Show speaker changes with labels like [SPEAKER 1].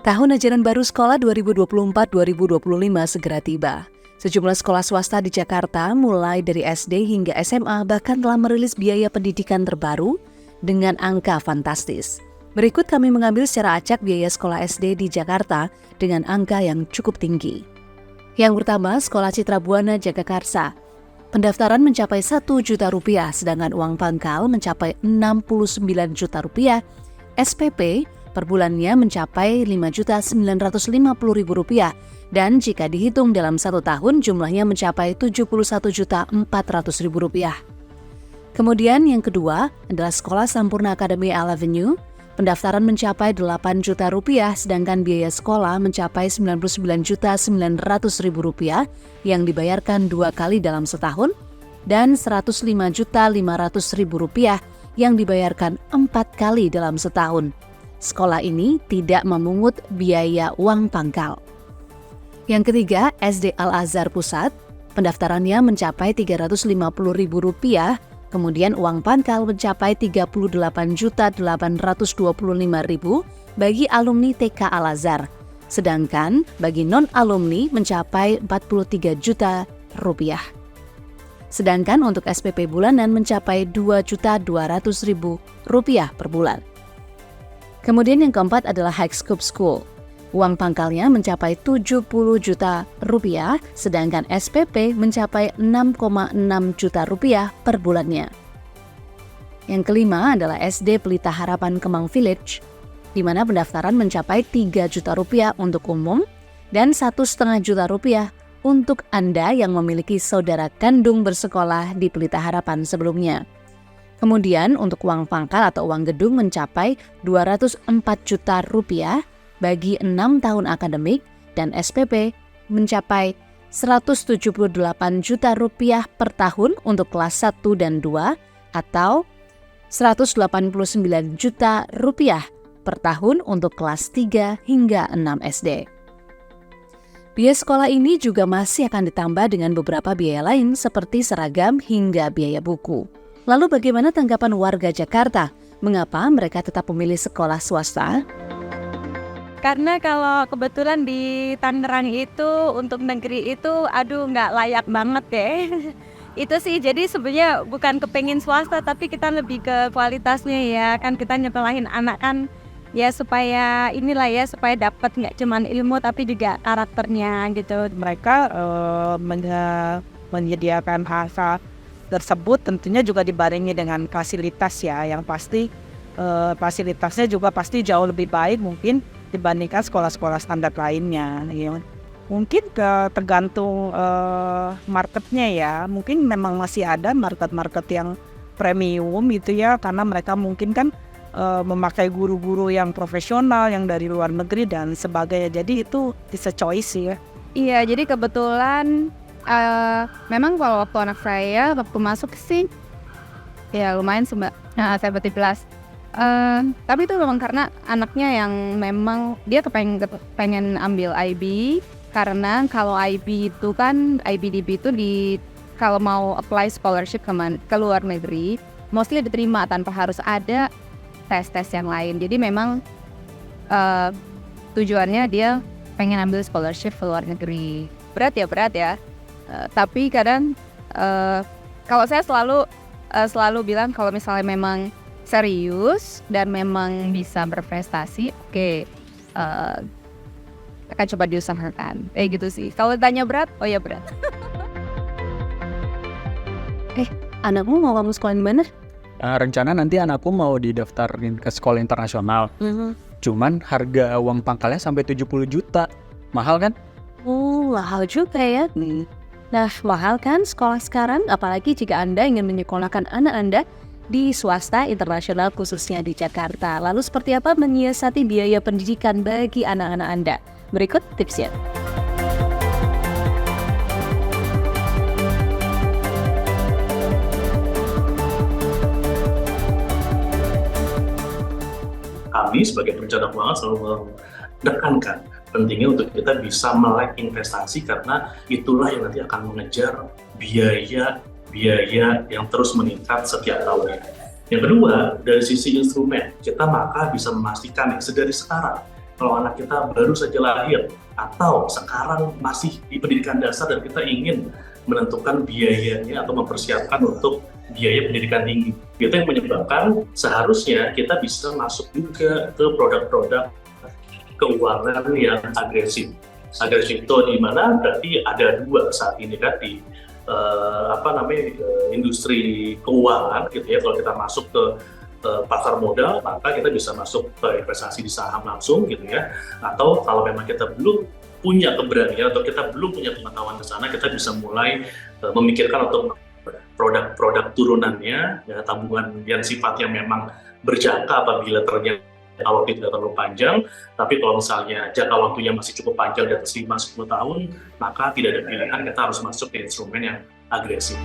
[SPEAKER 1] Tahun ajaran baru sekolah 2024-2025 segera tiba. Sejumlah sekolah swasta di Jakarta, mulai dari SD hingga SMA, bahkan telah merilis biaya pendidikan terbaru dengan angka fantastis. Berikut kami mengambil secara acak biaya sekolah SD di Jakarta dengan angka yang cukup tinggi. Yang pertama, Sekolah Citra Buana Jagakarsa. Pendaftaran mencapai Rp1 juta, sedangkan uang pangkal mencapai Rp69 juta. SPP per bulannya mencapai Rp5.950.000 dan jika dihitung dalam 1 tahun jumlahnya mencapai Rp71.400.000. Kemudian yang kedua adalah Sekolah Sampurna Academy Avenue. Pendaftaran mencapai Rp8 juta, sedangkan biaya sekolah mencapai Rp99.900.000 yang dibayarkan 2 kali dalam setahun dan Rp105.500.000 yang dibayarkan 4 kali dalam setahun. Sekolah ini tidak memungut biaya uang pangkal. Yang ketiga, SD Al-Azhar Pusat. Pendaftarannya mencapai Rp350.000, kemudian uang pangkal mencapai Rp38.825.000 bagi alumni TK Al-Azhar. Sedangkan bagi non-alumni mencapai Rp43 juta. Sedangkan untuk SPP bulanan mencapai Rp2.200.000 per bulan. Kemudian yang keempat adalah High Scope School. Uang pangkalnya mencapai Rp70 juta, sedangkan SPP mencapai Rp6,6 juta per bulannya. Yang kelima adalah SD Pelita Harapan Kemang Village, di mana pendaftaran mencapai Rp3 juta untuk umum dan Rp1,5 juta untuk Anda yang memiliki saudara kandung bersekolah di Pelita Harapan sebelumnya. Kemudian untuk uang pangkal atau uang gedung mencapai Rp204 juta bagi 6 tahun akademik dan SPP mencapai Rp178 juta per tahun untuk kelas 1 dan 2 atau Rp189 juta per tahun untuk kelas 3 hingga 6 SD. Biaya sekolah ini juga masih akan ditambah dengan beberapa biaya lain seperti seragam hingga biaya buku. Lalu bagaimana tanggapan warga Jakarta? Mengapa mereka tetap memilih sekolah swasta?
[SPEAKER 2] Karena kalau kebetulan di Tangerang itu untuk negeri itu nggak layak banget ya. Itu sih, jadi sebenarnya bukan kepengen swasta tapi kita lebih ke kualitasnya ya. Kan kita nyekolahin anak kan ya supaya supaya dapat nggak cuman ilmu tapi juga karakternya gitu.
[SPEAKER 3] Mereka menyediakan hal tersebut tentunya juga dibarengi dengan fasilitas ya, yang pasti fasilitasnya juga pasti jauh lebih baik mungkin dibandingkan sekolah-sekolah standar lainnya. Mungkin tergantung marketnya ya, mungkin memang masih ada market yang premium gitu ya, karena mereka mungkin kan memakai guru-guru yang profesional yang dari luar negeri dan sebagainya, jadi itu bisa choice ya.
[SPEAKER 2] Iya, jadi kebetulan memang kalau waktu anak saya waktu masuk sih ya lumayan sih Mbak, 17. Tapi itu memang karena anaknya yang memang dia pengen ambil IB, karena kalau IB itu kan IBDB itu kalau mau apply scholarship ke luar negeri mostly diterima tanpa harus ada tes yang lain. Jadi memang tujuannya dia pengen ambil scholarship ke luar negeri. Berat ya. Tapi kadang kalau saya selalu bilang kalau misalnya memang serius dan memang bisa berprestasi, oke, akan coba diusahakan. Gitu sih. Kalau tanya berat, oh ya berat.
[SPEAKER 1] Anakmu mau kamu sekolah di mana?
[SPEAKER 4] Rencana nanti anakku mau didaftarin ke sekolah internasional. Cuman harga uang pangkalnya sampai 70 juta. Mahal kan?
[SPEAKER 1] Mahal juga ya. Nah, mahal kan sekolah sekarang, apalagi jika Anda ingin menyekolahkan anak Anda di swasta internasional khususnya di Jakarta. Lalu seperti apa menyiasati biaya pendidikan bagi anak-anak Anda? Berikut tipsnya.
[SPEAKER 5] Kami sebagai perencana keuangan selalu menekankan pentingnya untuk kita bisa melek investasi, karena itulah yang nanti akan mengejar biaya yang terus meningkat setiap tahunnya. Yang kedua, dari sisi instrumen, kita maka bisa memastikan sedari sekarang kalau anak kita baru saja lahir atau sekarang masih di pendidikan dasar dan kita ingin menentukan biayanya atau mempersiapkan untuk biaya pendidikan tinggi. Itu yang menyebabkan seharusnya kita bisa masuk juga ke produk-produk keuangan yang agresif. Agresif itu di mana berarti ada dua saat ini kan di industri keuangan gitu ya. Kalau kita masuk ke pasar modal, maka kita bisa masuk ke investasi di saham langsung gitu ya. Atau kalau memang kita belum punya keberanian atau kita belum punya pengetahuan ke sana, kita bisa mulai memikirkan untuk produk-produk turunannya, ya, tabungan yang sifatnya memang berjangka apabila ternyata waktu tidak terlalu panjang, tapi kalau misalnya jangka waktunya masih cukup panjang di atas 5-10 tahun, maka tidak ada pilihan, kita harus masuk ke instrumen yang agresif.